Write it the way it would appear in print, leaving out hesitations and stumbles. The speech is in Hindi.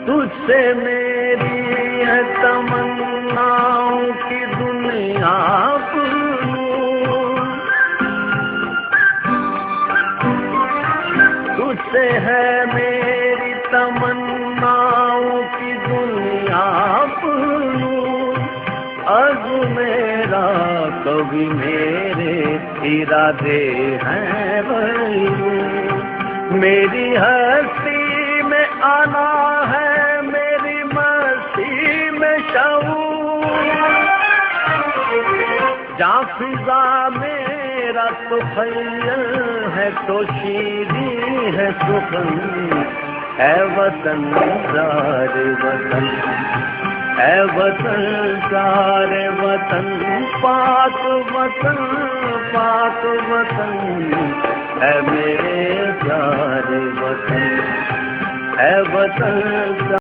तुझसे मेरी है तमन्नाओं की दुनिया पूरूं, तुझसे है मेरी तमन्नाओं की दुनिया पूरूं। अब मेरा कभी मेरे इरादे हैं बरूं, मेरी हस्ती में आना है, मेरी मस्ती में शऊर, जहाँ फिजा मेरा तो खैल है तो शीरी है सुखन, है वतन सारे वतन, है वतन सारे वतन, पाक वतन, पाक वतन, है मेरे प्यारे वतन, है वतन।